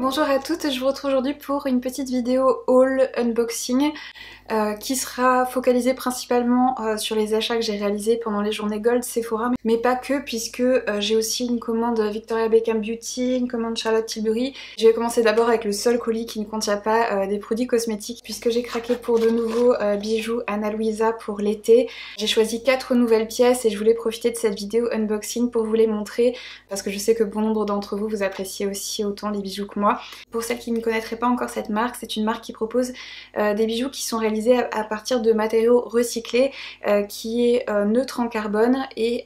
Bonjour à toutes, je vous retrouve aujourd'hui pour une petite vidéo haul unboxing qui sera focalisée principalement sur les achats que j'ai réalisés pendant les journées Gold Sephora, mais pas que, puisque j'ai aussi une commande Victoria Beckham Beauty, une commande Charlotte Tilbury. Je vais commencer d'abord avec le seul colis qui ne contient pas des produits cosmétiques, puisque j'ai craqué pour de nouveaux bijoux Ana Luisa pour l'été. J'ai choisi 4 nouvelles pièces et je voulais profiter de cette vidéo unboxing pour vous les montrer, parce que je sais que bon nombre d'entre vous, vous appréciez aussi autant les bijoux que moi. Pour celles qui ne connaîtraient pas encore cette marque, c'est une marque qui propose des bijoux qui sont réalisés à partir de matériaux recyclés, qui est neutre en carbone et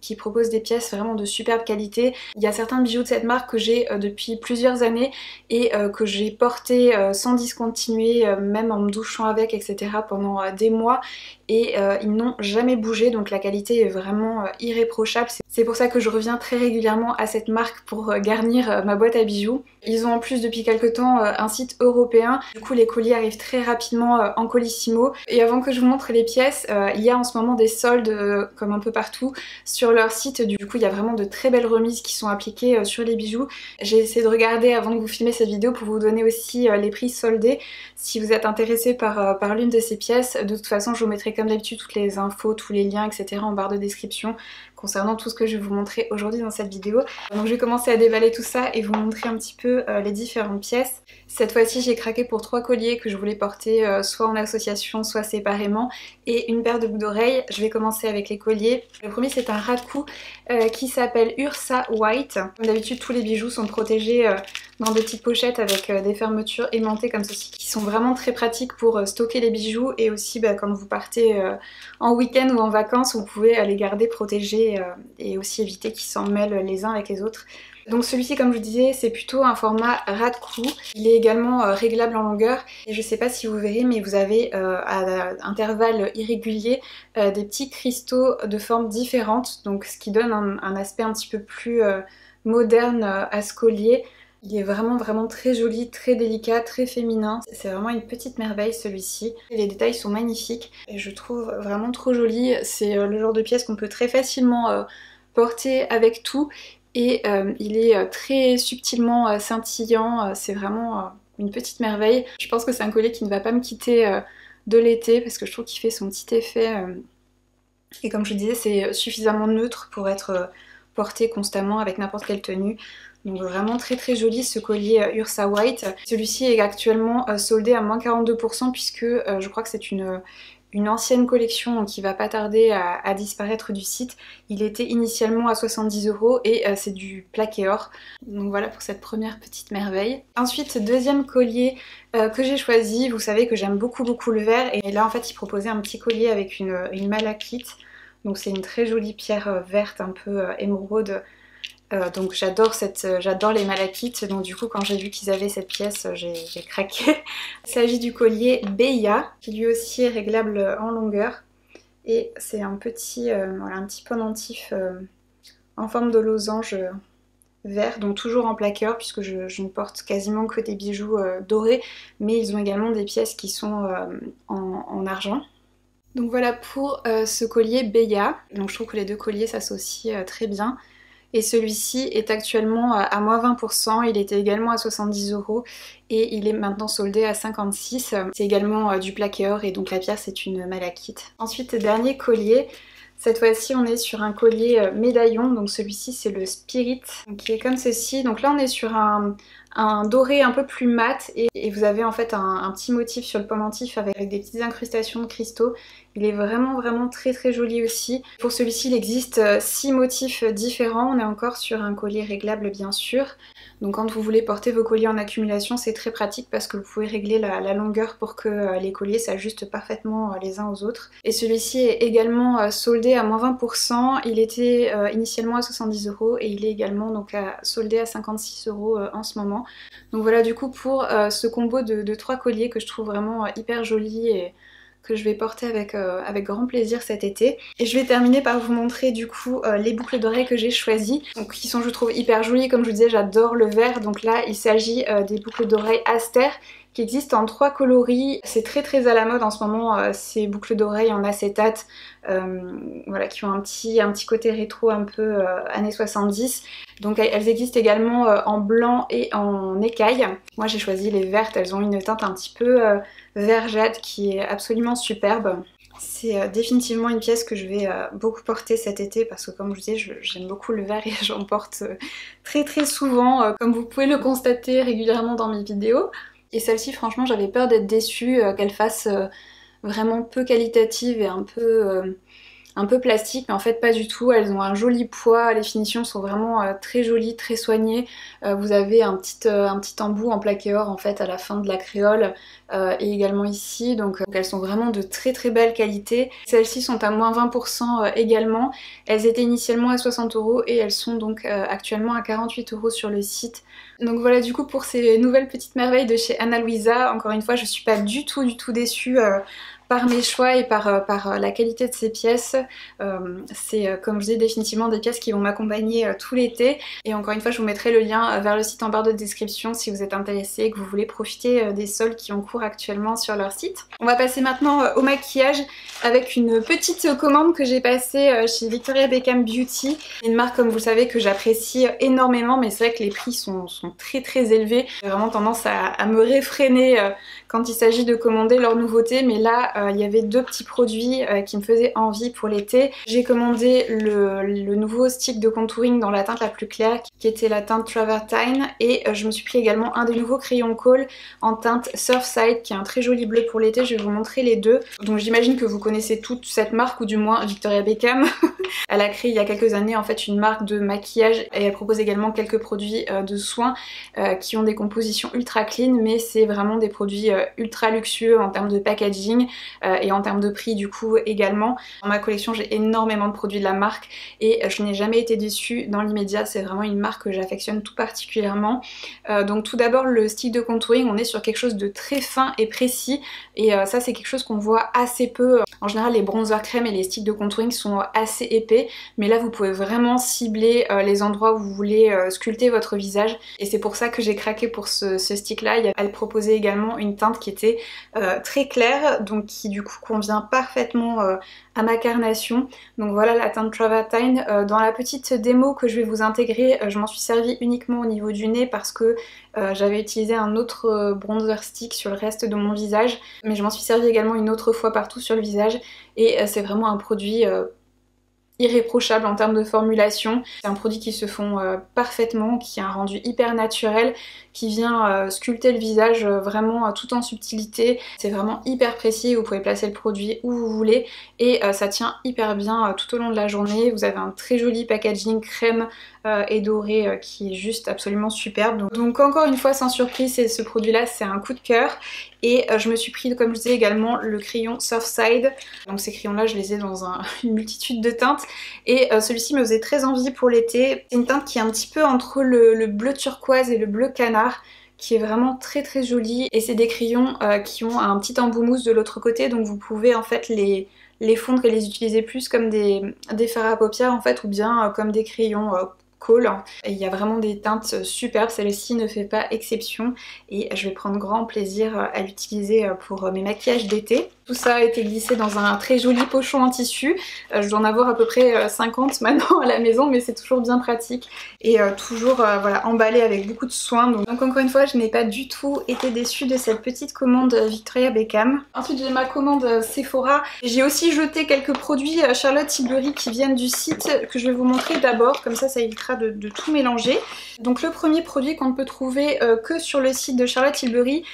qui propose des pièces vraiment de superbe qualité. Il y a certains bijoux de cette marque que j'ai depuis plusieurs années et que j'ai portés sans discontinuer, même en me douchant avec, etc. pendant des mois. Et ils n'ont jamais bougé, donc la qualité est vraiment irréprochable. C'est pour ça que je reviens très régulièrement à cette marque pour garnir ma boîte à bijoux. Ils ont en plus depuis quelques temps un site européen, du coup les colis arrivent très rapidement en colissimo. Et avant que je vous montre les pièces, il y a en ce moment des soldes comme un peu partout sur leur site, du coup il y a vraiment de très belles remises qui sont appliquées sur les bijoux. J'ai essayé de regarder avant de vous filmer cette vidéo pour vous donner aussi les prix soldés si vous êtes intéressé par l'une de ces pièces. De toute façon je vous mettrai comme d'habitude toutes les infos, tous les liens, etc. en barre de description concernant tout ce que je vais vous montrer aujourd'hui dans cette vidéo. Donc je vais commencer à déballer tout ça et vous montrer un petit peu les différentes pièces. Cette fois-ci j'ai craqué pour 3 colliers que je voulais porter soit en association soit séparément et une paire de boucles d'oreilles. Je vais commencer avec les colliers. Le premier c'est un ras de cou qui s'appelle Ursa White. Comme d'habitude tous les bijoux sont protégés dans des petites pochettes avec des fermetures aimantées comme ceci qui sont vraiment très pratiques pour stocker les bijoux et aussi quand vous partez en week-end ou en vacances vous pouvez les garder protégés et aussi éviter qu'ils s'en mêlent les uns avec les autres. Donc celui-ci comme je vous disais c'est plutôt un format ras de cou. Il est également réglable en longueur et je sais pas si vous verrez mais vous avez à intervalles irréguliers des petits cristaux de formes différentes, donc ce qui donne un aspect un petit peu plus moderne à ce collier. Il est vraiment très joli, très délicat, très féminin. C'est vraiment une petite merveille celui-ci. Les détails sont magnifiques et je trouve vraiment trop joli. C'est le genre de pièce qu'on peut très facilement porter avec tout et il est très subtilement scintillant. C'est vraiment une petite merveille. Je pense que c'est un collier qui ne va pas me quitter de l'été parce que je trouve qu'il fait son petit effet. Et comme je vous disais, c'est suffisamment neutre pour être porté constamment avec n'importe quelle tenue. Donc vraiment très joli ce collier Ursa White. Celui-ci est actuellement soldé à moins 42% puisque je crois que c'est une ancienne collection qui va pas tarder à disparaître du site. Il était initialement à 70 € et c'est du plaqué or. Donc voilà pour cette première petite merveille. Ensuite, deuxième collier que j'ai choisi. Vous savez que j'aime beaucoup le vert et là en fait il proposait un petit collier avec une malachite. Donc c'est une très jolie pierre verte un peu émeraude. Donc j'adore les malachites, donc du coup quand j'ai vu qu'ils avaient cette pièce j'ai craqué. Il s'agit du collier Beya qui lui aussi est réglable en longueur et c'est un petit pendentif en forme de losange vert, donc toujours en plaqueur puisque je ne porte quasiment que des bijoux dorés, mais ils ont également des pièces qui sont en argent. Donc voilà pour ce collier Beya. Donc je trouve que les deux colliers s'associent très bien. Et celui-ci est actuellement à moins 20%, il était également à 70 € et il est maintenant soldé à 56. C'est également du plaqué or et donc la pierre c'est une malachite. Ensuite, dernier collier. Cette fois-ci on est sur un collier médaillon, donc celui-ci c'est le Spirit, qui est comme ceci. Donc là on est sur un doré un peu plus mat et vous avez en fait un petit motif sur le pendentif avec des petites incrustations de cristaux. Il est vraiment très joli aussi. Pour celui-ci il existe 6 motifs différents, on est encore sur un collier réglable bien sûr. Donc quand vous voulez porter vos colliers en accumulation c'est très pratique parce que vous pouvez régler la longueur pour que les colliers s'ajustent parfaitement les uns aux autres. Et celui-ci est également soldé à moins 20%, il était initialement à 70 € et il est également donc soldé à 56 € en ce moment. Donc voilà du coup pour ce combo de 3 colliers que je trouve vraiment hyper joli et que je vais porter avec grand plaisir cet été. Et je vais terminer par vous montrer du coup les boucles d'oreilles que j'ai choisies, donc qui sont je trouve hyper jolies. Comme je vous disais j'adore le vert, donc là il s'agit des boucles d'oreilles Aster qui existe en 3 coloris. C'est très à la mode en ce moment, ces boucles d'oreilles en acétate, voilà, qui ont un petit côté rétro un peu années 70. Donc elles existent également en blanc et en écaille. Moi j'ai choisi les vertes, elles ont une teinte un petit peu vert jade qui est absolument superbe. C'est définitivement une pièce que je vais beaucoup porter cet été parce que comme je vous disais, j'aime beaucoup le vert et j'en porte très souvent, comme vous pouvez le constater régulièrement dans mes vidéos. Et celle-ci, franchement, j'avais peur d'être déçue, qu'elle fasse vraiment peu qualitative et un peu plastique, mais en fait pas du tout. Elles ont un joli poids, les finitions sont vraiment très jolies, très soignées. Vous avez un petit embout en plaqué or en fait à la fin de la créole et également ici, donc elles sont vraiment de très belle qualité. Celles-ci sont à moins 20% également. Elles étaient initialement à 60 € et elles sont donc actuellement à 48 € sur le site. Donc voilà du coup pour ces nouvelles petites merveilles de chez Ana Luisa. Encore une fois, je suis pas du tout déçue par mes choix et par la qualité de ces pièces. C'est comme je dis définitivement des pièces qui vont m'accompagner tout l'été. Et encore une fois je vous mettrai le lien vers le site en barre de description si vous êtes intéressé et que vous voulez profiter des soldes qui ont cours actuellement sur leur site. On va passer maintenant au maquillage avec une petite commande que j'ai passée chez Victoria Beckham Beauty. Une marque comme vous le savez que j'apprécie énormément, mais c'est vrai que les prix sont très élevés. J'ai vraiment tendance à me réfréner quand il s'agit de commander leurs nouveautés, mais là il y avait 2 petits produits qui me faisaient envie pour l'été. J'ai commandé le nouveau stick de contouring dans la teinte la plus claire qui était la teinte Travertine, et je me suis pris également un des nouveaux crayons Kohl en teinte Surfside qui est un très joli bleu pour l'été. Je vais vous montrer les deux. Donc j'imagine que vous connaissez toute cette marque, ou du moins Victoria Beckham. Elle a créé il y a quelques années en fait une marque de maquillage et elle propose également quelques produits de soins qui ont des compositions ultra clean, mais c'est vraiment des produits ultra luxueux en termes de packaging et en termes de prix du coup également. Dans ma collection j'ai énormément de produits de la marque et je n'ai jamais été déçue dans l'immédiat. C'est vraiment une marque que j'affectionne tout particulièrement. Donc tout d'abord le stick de contouring, on est sur quelque chose de très fin et précis, et ça c'est quelque chose qu'on voit assez peu. En général les bronzers crème et les sticks de contouring sont assez épais, mais là vous pouvez vraiment cibler les endroits où vous voulez sculpter votre visage, et c'est pour ça que j'ai craqué pour ce stick là. Elle proposait également une teinte qui était très claire, donc qui du coup convient parfaitement à ma carnation. Donc voilà la teinte Travertine. Dans la petite démo que je vais vous intégrer, je m'en suis servie uniquement au niveau du nez parce que j'avais utilisé un autre bronzer stick sur le reste de mon visage, mais je m'en suis servie également une autre fois partout sur le visage, et c'est vraiment un produit irréprochable en termes de formulation. C'est un produit qui se fond parfaitement, qui a un rendu hyper naturel, qui vient sculpter le visage vraiment tout en subtilité. C'est vraiment hyper précis, vous pouvez placer le produit où vous voulez et ça tient hyper bien tout au long de la journée. Vous avez un très joli packaging crème et doré qui est juste absolument superbe. Donc encore une fois sans surprise, ce produit là c'est un coup de cœur. Et je me suis pris, comme je disais également, le crayon Surfside. Donc ces crayons là je les ai dans une multitude de teintes, et celui-ci me faisait très envie pour l'été. C'est une teinte qui est un petit peu entre le bleu turquoise et le bleu canard, qui est vraiment très jolie, et c'est des crayons qui ont un petit embout mousse de l'autre côté, donc vous pouvez en fait les fondre et les utiliser plus comme des fards à paupières en fait, ou bien comme des crayons Kohl. Et il y a vraiment des teintes superbes, celle-ci ne fait pas exception et je vais prendre grand plaisir à l'utiliser pour mes maquillages d'été. Tout ça a été glissé dans un très joli pochon en tissu. Je dois en avoir à peu près 50 maintenant à la maison, mais c'est toujours bien pratique et toujours voilà, emballé avec beaucoup de soin. Donc encore une fois, je n'ai pas du tout été déçue de cette petite commande Victoria Beckham. Ensuite j'ai ma commande Sephora. J'ai aussi jeté quelques produits Charlotte Tilbury qui viennent du site que je vais vous montrer d'abord, comme ça évitera de tout mélanger. Donc le premier produit qu'on ne peut trouver que sur le site de Charlotte Tilbury,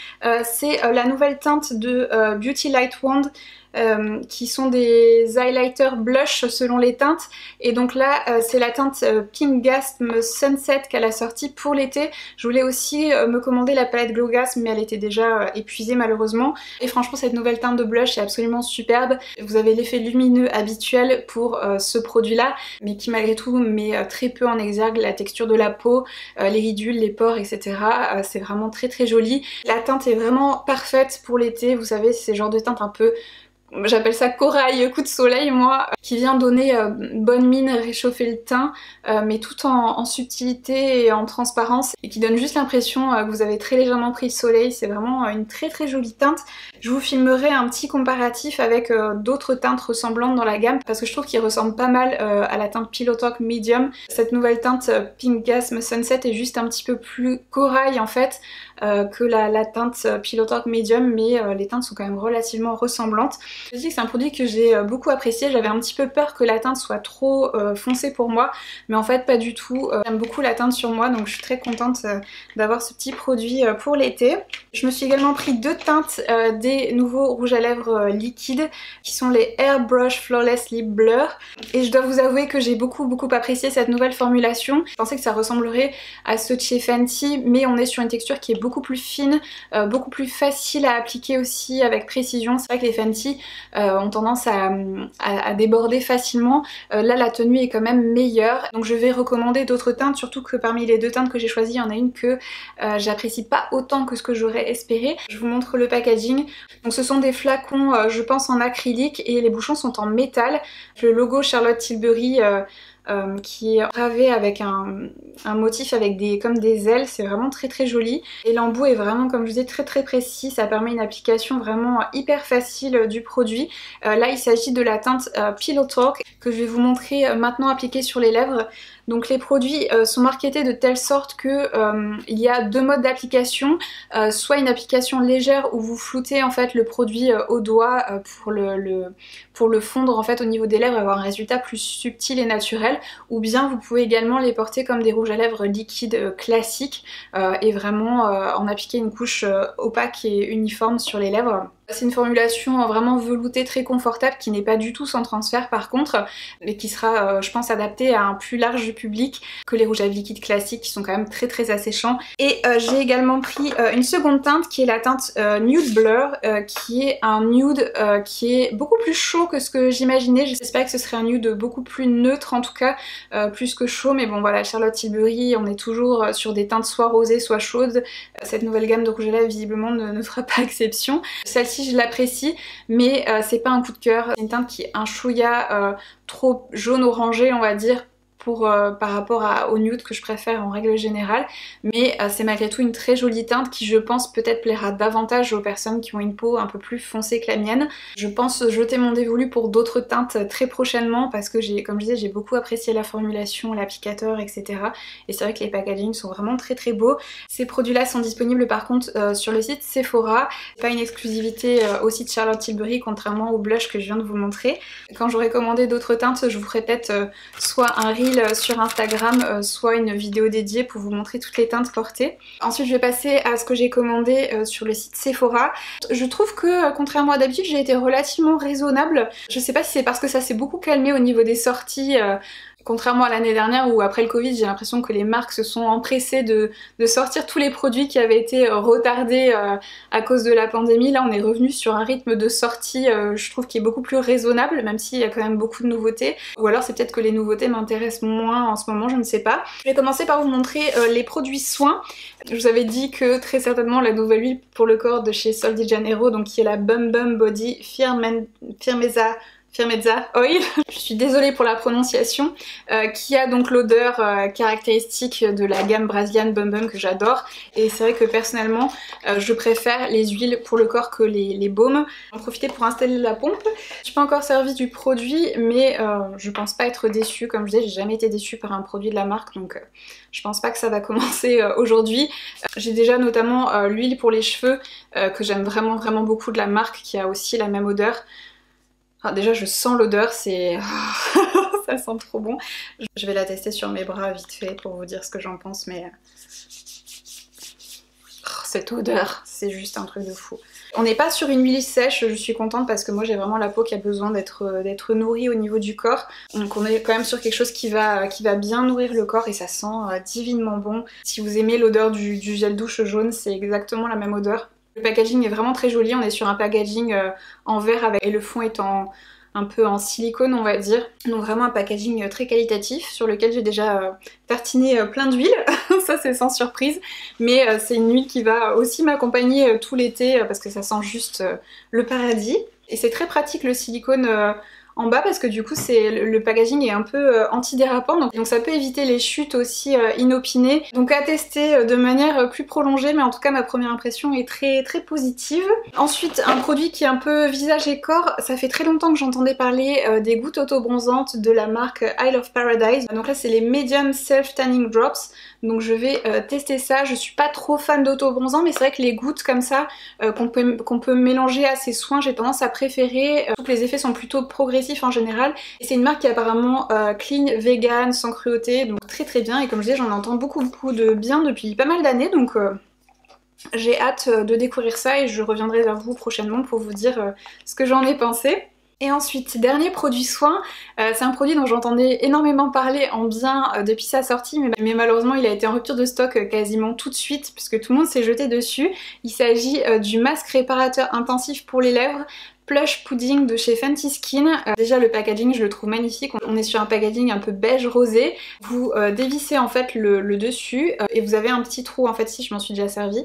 c'est la nouvelle teinte de Beauty Light Wand, qui sont des highlighters blush selon les teintes, et donc là c'est la teinte Pink Gasm Sunset qu'elle a sortie pour l'été. Je voulais aussi me commander la palette Glow Gasm, mais elle était déjà épuisée malheureusement, et franchement cette nouvelle teinte de blush est absolument superbe. Vous avez l'effet lumineux habituel pour ce produit là, mais qui malgré tout met très peu en exergue la texture de la peau, les ridules, les pores, etc. C'est vraiment très joli. La teinte est vraiment parfaite pour l'été, vous savez c'est ce genre de teinte un peu j'appelle ça corail coup de soleil moi, qui vient donner bonne mine, réchauffer le teint, mais tout en subtilité et en transparence, et qui donne juste l'impression que vous avez très légèrement pris le soleil. C'est vraiment une très très jolie teinte. Je vous filmerai un petit comparatif avec d'autres teintes ressemblantes dans la gamme, parce que je trouve qu'il ressemble pas mal à la teinte Pillow Talk Medium. Cette nouvelle teinte Pink Gasm Sunset est juste un petit peu plus corail en fait que la teinte Pillow Talk Medium, mais les teintes sont quand même relativement ressemblantes. Je dis que c'est un produit que j'ai beaucoup apprécié. J'avais un petit peu peur que la teinte soit trop foncée pour moi, mais en fait pas du tout. J'aime beaucoup la teinte sur moi, donc je suis très contente d'avoir ce petit produit pour l'été. Je me suis également pris deux teintes des nouveaux rouges à lèvres liquides, qui sont les Airbrush Flawless Lip Blur, et je dois vous avouer que j'ai beaucoup apprécié cette nouvelle formulation. Je pensais que ça ressemblerait à ceux de chez Fenty, mais on est sur une texture qui est beaucoup plus fine, beaucoup plus facile à appliquer aussi avec précision. C'est vrai que les Fenty ont tendance à déborder facilement. Là la tenue est quand même meilleure, donc je vais recommander d'autres teintes, surtout que parmi les deux teintes que j'ai choisies, il y en a une que j'apprécie pas autant que ce que j'aurais espéré. Je vous montre le packaging. Donc ce sont des flacons je pense en acrylique, et les bouchons sont en métal. Le logo Charlotte Tilbury qui est gravé avec un motif avec comme des ailes, c'est vraiment très très joli. Et l'embout est vraiment, comme je vous dis, très très précis, ça permet une application vraiment hyper facile du produit. Là il s'agit de la teinte Pillow Talk que je vais vous montrer maintenant appliquée sur les lèvres. Donc les produits sont marketés de telle sorte que il y a deux modes d'application, soit une application légère où vous floutez en fait le produit au doigt pour le fondre en fait au niveau des lèvres et avoir un résultat plus subtil et naturel, ou bien vous pouvez également les porter comme des rouges à lèvres liquides classiques et vraiment en appliquer une couche opaque et uniforme sur les lèvres. C'est une formulation vraiment veloutée, très confortable, qui n'est pas du tout sans transfert par contre, mais qui sera je pense adaptée à un plus large public que les rouges à lèvres liquides classiques qui sont quand même très très asséchants. Et j'ai également pris une seconde teinte qui est la teinte Nude Blur, qui est un nude qui est beaucoup plus chaud que ce que j'imaginais. J'espérais que ce serait un nude beaucoup plus neutre en tout cas, plus que chaud, mais bon voilà, Charlotte Tilbury, on est toujours sur des teintes soit rosées soit chaudes. Cette nouvelle gamme de rouge à lèvres visiblement ne fera pas exception. Celle-ci je l'apprécie, mais c'est pas un coup de cœur. C'est une teinte qui est un chouïa trop jaune orangé on va dire, par rapport au nude que je préfère en règle générale, mais c'est malgré tout une très jolie teinte qui je pense peut-être plaira davantage aux personnes qui ont une peau un peu plus foncée que la mienne. Je pense jeter mon dévolu pour d'autres teintes très prochainement parce que comme je disais, j'ai beaucoup apprécié la formulation, l'applicateur, etc. Et c'est vrai que les packagings sont vraiment très très beaux. Ces produits là sont disponibles par contre sur le site Sephora. C'est pas une exclusivité au site Charlotte Tilbury, contrairement au blush que je viens de vous montrer. Quand j'aurai commandé d'autres teintes, je vous ferai peut-être soit un reel sur Instagram, soit une vidéo dédiée pour vous montrer toutes les teintes portées. Ensuite je vais passer à ce que j'ai commandé sur le site Sephora. Je trouve que contrairement à d'habitude j'ai été relativement raisonnable. Je sais pas si c'est parce que ça s'est beaucoup calmé au niveau des sorties, contrairement à l'année dernière où après le Covid j'ai l'impression que les marques se sont empressées de sortir tous les produits qui avaient été retardés à cause de la pandémie. Là on est revenu sur un rythme de sortie je trouve qui est beaucoup plus raisonnable, même s'il y a quand même beaucoup de nouveautés. Ou alors c'est peut-être que les nouveautés m'intéressent moins en ce moment, je ne sais pas. Je vais commencer par vous montrer les produits soins. Je vous avais dit que très certainement la nouvelle huile pour le corps de chez Sol de Janeiro, donc qui est la Bum Bum Body Firmeza Oil, je suis désolée pour la prononciation, qui a donc l'odeur caractéristique de la gamme brésilienne Bum Bum que j'adore. Et c'est vrai que personnellement je préfère les huiles pour le corps que les baumes. J'en profiter pour installer la pompe. Je suis pas encore servi du produit, mais je pense pas être déçue. Comme je disais, j'ai jamais été déçue par un produit de la marque, donc je pense pas que ça va commencer aujourd'hui. J'ai déjà notamment l'huile pour les cheveux que j'aime vraiment beaucoup de la marque, qui a aussi la même odeur. Ah, déjà je sens l'odeur, c'est... ça sent trop bon. Je vais la tester sur mes bras vite fait pour vous dire ce que j'en pense, mais... cette odeur, c'est juste un truc de fou. On n'est pas sur une huile sèche, je suis contente parce que moi j'ai vraiment la peau qui a besoin d'être nourrie au niveau du corps. Donc on est quand même sur quelque chose qui va bien nourrir le corps et ça sent divinement bon. Si vous aimez l'odeur du gel douche jaune, c'est exactement la même odeur. Le packaging est vraiment très joli, on est sur un packaging en verre et le fond est un peu en silicone on va dire. Donc vraiment un packaging très qualitatif sur lequel j'ai déjà tartiné plein d'huile, ça c'est sans surprise. Mais c'est une huile qui va aussi m'accompagner tout l'été parce que ça sent juste le paradis. Et c'est très pratique le silicone en bas parce que du coup le packaging est un peu antidérapant, donc ça peut éviter les chutes aussi inopinées. Donc à tester de manière plus prolongée, mais en tout cas ma première impression est très positive. Ensuite, un produit qui est un peu visage et corps, ça fait très longtemps que j'entendais parler des gouttes auto-bronzantes de la marque Isle of Paradise. Donc là c'est les Medium Self Tanning Drops, donc je vais tester ça. Je suis pas trop fan d'auto-bronzant, mais c'est vrai que les gouttes comme ça qu'on peut mélanger à ses soins, j'ai tendance à préférer. Donc les effets sont plutôt progressifs en général, et c'est une marque qui est apparemment clean, vegan, sans cruauté, donc très bien, et comme je dis j'en entends beaucoup de bien depuis pas mal d'années, donc j'ai hâte de découvrir ça et je reviendrai vers vous prochainement pour vous dire ce que j'en ai pensé. Et ensuite, dernier produit soin, c'est un produit dont j'entendais énormément parler en bien depuis sa sortie, mais malheureusement il a été en rupture de stock quasiment tout de suite puisque tout le monde s'est jeté dessus. Il s'agit du masque réparateur intensif pour les lèvres Plush Pudding de chez Fenty Skin. Déjà le packaging je le trouve magnifique, on est sur un packaging un peu beige rosé. Vous dévissez en fait le dessus et vous avez un petit trou, en fait si je m'en suis déjà servi,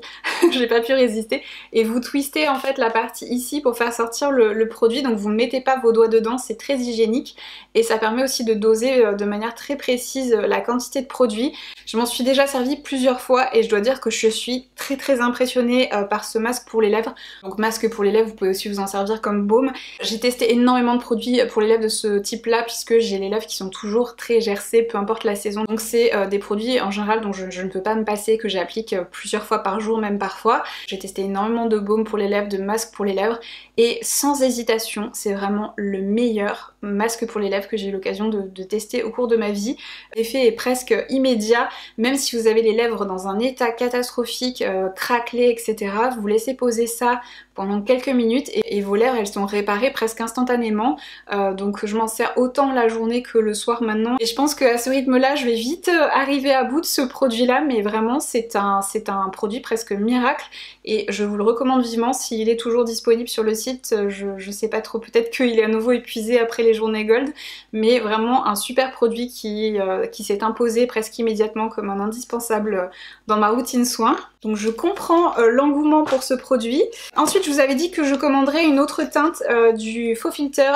j'ai pas pu résister, et vous twistez en fait la partie ici pour faire sortir le produit, donc vous ne mettez pas vos doigts dedans, c'est très hygiénique et ça permet aussi de doser de manière très précise la quantité de produit. Je m'en suis déjà servi plusieurs fois et je dois dire que je suis très impressionnée par ce masque pour les lèvres. Donc masque pour les lèvres, vous pouvez aussi vous en servir comme baume. J'ai testé énormément de produits pour les lèvres de ce type là puisque j'ai les lèvres qui sont toujours très gercées peu importe la saison, donc c'est des produits en général dont je ne peux pas me passer, que j'applique plusieurs fois par jour, même parfois. J'ai testé énormément de baumes pour les lèvres, de masques pour les lèvres, et sans hésitation c'est vraiment le meilleur masque pour les lèvres que j'ai eu l'occasion de tester au cours de ma vie. L'effet est presque immédiat, même si vous avez les lèvres dans un état catastrophique, craquelées, etc. Vous laissez poser ça pendant quelques minutes et vos lèvres elles sont réparées presque instantanément, donc je m'en sers autant la journée que le soir maintenant, et je pense qu'à ce rythme là je vais vite arriver à bout de ce produit là, mais vraiment c'est un produit presque miracle et je vous le recommande vivement. S'il est toujours disponible sur le site, je sais pas trop, peut-être qu'il est à nouveau épuisé après les journées gold, mais vraiment un super produit qui s'est imposé presque immédiatement comme un indispensable dans ma routine soin. Donc je comprends l'engouement pour ce produit. Ensuite je vous avais dit que je commanderais une autre teinte du Faux Filter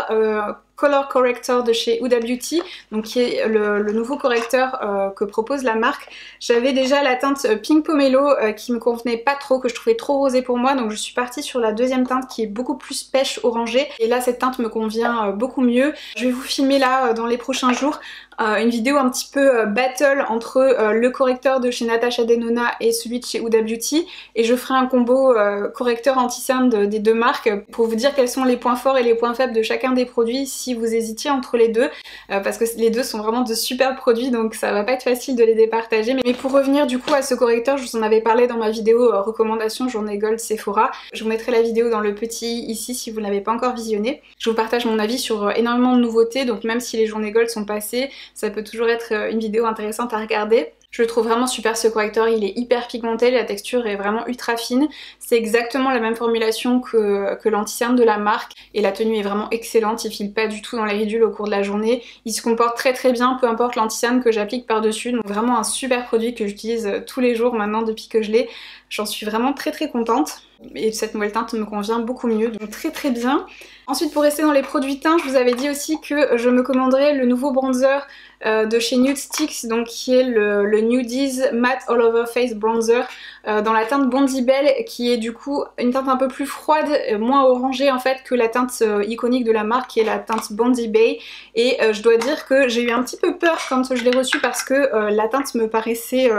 Color Corrector de chez Huda Beauty, donc qui est le nouveau correcteur que propose la marque. J'avais déjà la teinte Pink Pomelo qui me convenait pas trop, que je trouvais trop rosée pour moi, donc je suis partie sur la deuxième teinte qui est beaucoup plus pêche orangée, et là cette teinte me convient beaucoup mieux. Je vais vous filmer là dans les prochains jours une vidéo un petit peu battle entre le correcteur de chez Natasha Denona et celui de chez Huda Beauty, et je ferai un combo correcteur anti-cerne des deux marques pour vous dire quels sont les points forts et les points faibles de chacun des produits si vous hésitiez entre les deux, parce que les deux sont vraiment de superbes produits, donc ça va pas être facile de les départager. Mais pour revenir du coup à ce correcteur, je vous en avais parlé dans ma vidéo recommandation journée gold Sephora, je vous mettrai la vidéo dans le petit ici si vous ne l'avez pas encore visionnée. Je vous partage mon avis sur énormément de nouveautés, donc même si les journées gold sont passées, ça peut toujours être une vidéo intéressante à regarder. Je le trouve vraiment super ce correcteur, il est hyper pigmenté, la texture est vraiment ultra fine. C'est exactement la même formulation que l'anti-cerne de la marque et la tenue est vraiment excellente, il file pas du tout dans les ridules au cours de la journée. Il se comporte très bien, peu importe l'anti-cerne que j'applique par-dessus, donc vraiment un super produit que j'utilise tous les jours maintenant depuis que je l'ai. J'en suis vraiment très contente et cette nouvelle teinte me convient beaucoup mieux, donc très bien. Ensuite pour rester dans les produits teints, je vous avais dit aussi que je me commanderais le nouveau bronzer de chez Nude Sticks, donc qui est le Nudies Matte All Over Face Bronzer dans la teinte Bondi Bell, qui est du coup une teinte un peu plus froide, moins orangée en fait que la teinte iconique de la marque qui est la teinte Bondi Bay, et je dois dire que j'ai eu un petit peu peur quand je l'ai reçue parce que la teinte me paraissait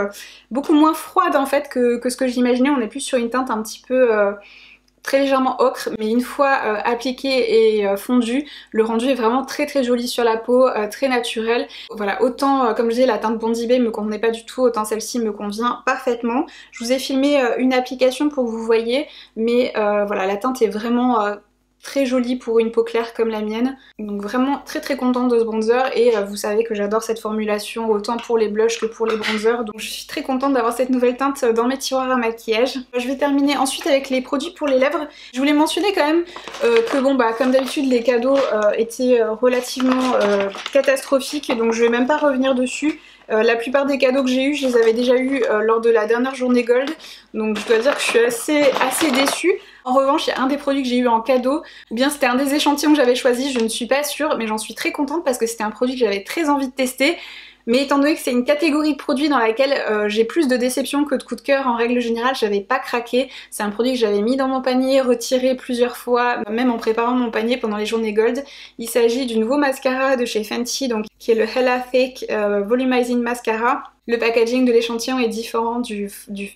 beaucoup moins froide en fait que ce que j'imaginais. On est plus sur une teinte un petit peu très légèrement ocre, mais une fois appliqué et fondu, le rendu est vraiment très joli sur la peau, très naturel. Voilà, autant comme je disais la teinte Bondi Bay me convenait pas du tout, autant celle-ci me convient parfaitement. Je vous ai filmé une application pour que vous voyez, mais voilà, la teinte est vraiment très jolie pour une peau claire comme la mienne, donc vraiment très contente de ce bronzer, et vous savez que j'adore cette formulation autant pour les blushs que pour les bronzers, donc je suis très contente d'avoir cette nouvelle teinte dans mes tiroirs à maquillage. Je vais terminer ensuite avec les produits pour les lèvres. Je voulais mentionner quand même que bon bah comme d'habitude les cadeaux étaient relativement catastrophiques, donc je vais même pas revenir dessus. La plupart des cadeaux que j'ai eu, je les avais déjà eu lors de la dernière journée Gold, donc je dois dire que je suis assez déçue. En revanche, il y a un des produits que j'ai eu en cadeau, ou bien c'était un des échantillons que j'avais choisi, je ne suis pas sûre, mais j'en suis très contente parce que c'était un produit que j'avais très envie de tester. Mais étant donné que c'est une catégorie de produits dans laquelle j'ai plus de déception que de coup de cœur, en règle générale, j'avais pas craqué. C'est un produit que j'avais mis dans mon panier, retiré plusieurs fois, même en préparant mon panier pendant les journées Gold. Il s'agit du nouveau mascara de chez Fenty, donc qui est le Hella Fake Volumizing Mascara. Le packaging de l'échantillon est différent du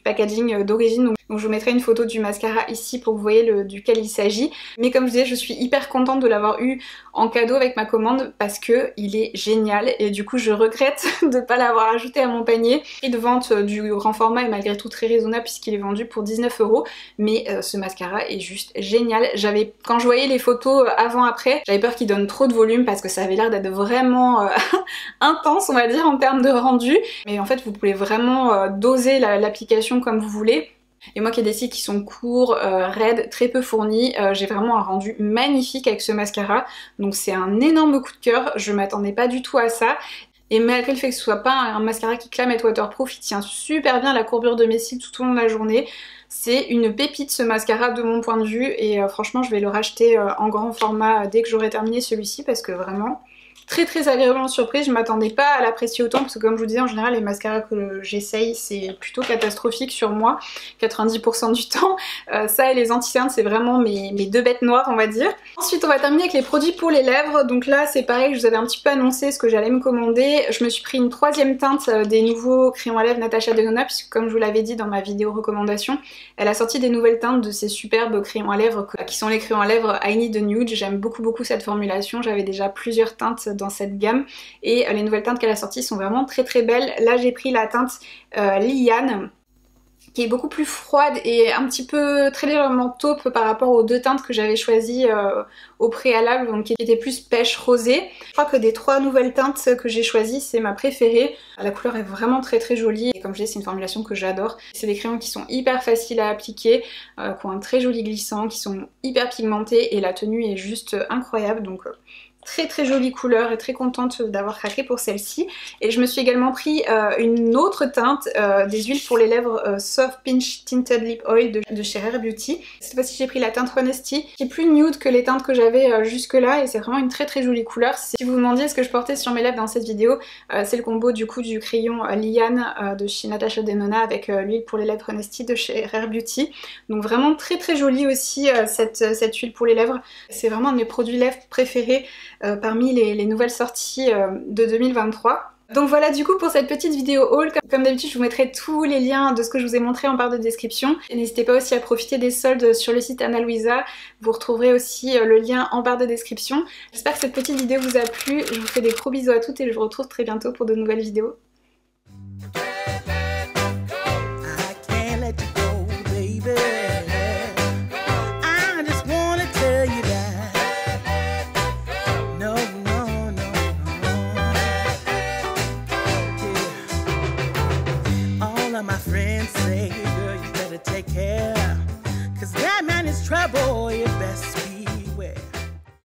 packaging d'origine, donc je vous mettrai une photo du mascara ici pour que vous voyez duquel il s'agit. Mais comme je disais, je suis hyper contente de l'avoir eu en cadeau avec ma commande parce que il est génial et du coup je regrette de ne pas l'avoir ajouté à mon panier. Le prix de vente du grand format est malgré tout très raisonnable puisqu'il est vendu pour 19 €, mais ce mascara est juste génial. Quand je voyais les photos avant-après, j'avais peur qu'il donne trop de volume parce que ça avait l'air d'être vraiment intense, on va dire, en termes de rendu. Mais en fait, vous pouvez vraiment doser l'application comme vous voulez. Et moi qui ai des cils qui sont courts, raides, très peu fournis, j'ai vraiment un rendu magnifique avec ce mascara. Donc c'est un énorme coup de cœur, je m'attendais pas du tout à ça. Et malgré le fait que ce soit pas un mascara qui clame être waterproof, il tient super bien la courbure de mes cils tout au long de la journée. C'est une pépite ce mascara de mon point de vue et franchement je vais le racheter en grand format dès que j'aurai terminé celui-ci parce que vraiment très agréablement surprise, je m'attendais pas à l'apprécier autant parce que comme je vous disais en général les mascaras que j'essaye c'est plutôt catastrophique sur moi 90% du temps. Ça et les anti-cernes c'est vraiment mes deux bêtes noires on va dire. Ensuite on va terminer avec les produits pour les lèvres, donc là c'est pareil, je vous avais un petit peu annoncé ce que j'allais me commander. Je me suis pris une troisième teinte des nouveaux crayons à lèvres Natasha Denona puisque comme je vous l'avais dit dans ma vidéo recommandation, elle a sorti des nouvelles teintes de ces superbes crayons à lèvres qui sont les crayons à lèvres I Need a Nude. J'aime beaucoup cette formulation, j'avais déjà plusieurs teintes dans cette gamme et les nouvelles teintes qu'elle a sorties sont vraiment très belles. Là j'ai pris la teinte Liane qui est beaucoup plus froide et un petit peu très légèrement taupe par rapport aux deux teintes que j'avais choisies au préalable, donc qui étaient plus pêche rosée. Je crois que des trois nouvelles teintes que j'ai choisies, c'est ma préférée. La couleur est vraiment très jolie et comme je dis c'est une formulation que j'adore. C'est des crayons qui sont hyper faciles à appliquer, qui ont un très joli glissant, qui sont hyper pigmentés et la tenue est juste incroyable, donc très jolie couleur et très contente d'avoir craqué pour celle-ci. Et je me suis également pris une autre teinte, des huiles pour les lèvres Soft Pinch Tinted Lip Oil de chez Rare Beauty. Cette fois-ci j'ai pris la teinte Honesty qui est plus nude que les teintes que j'avais jusque là et c'est vraiment une très jolie couleur. Si vous vous demandiez ce que je portais sur mes lèvres dans cette vidéo, c'est le combo du coup du crayon Liane de chez Natasha Denona avec l'huile pour les lèvres Honesty de chez Rare Beauty. Donc vraiment très jolie aussi cette huile pour les lèvres. C'est vraiment un de mes produits lèvres préférés parmi les nouvelles sorties de 2023. Donc voilà du coup pour cette petite vidéo haul. Comme d'habitude je vous mettrai tous les liens de ce que je vous ai montré en barre de description. Et n'hésitez pas aussi à profiter des soldes sur le site Ana Luisa. Vous retrouverez aussi le lien en barre de description. J'espère que cette petite vidéo vous a plu. Je vous fais des gros bisous à toutes et je vous retrouve très bientôt pour de nouvelles vidéos. My friends say, girl, you better take care, 'cause that man is trouble.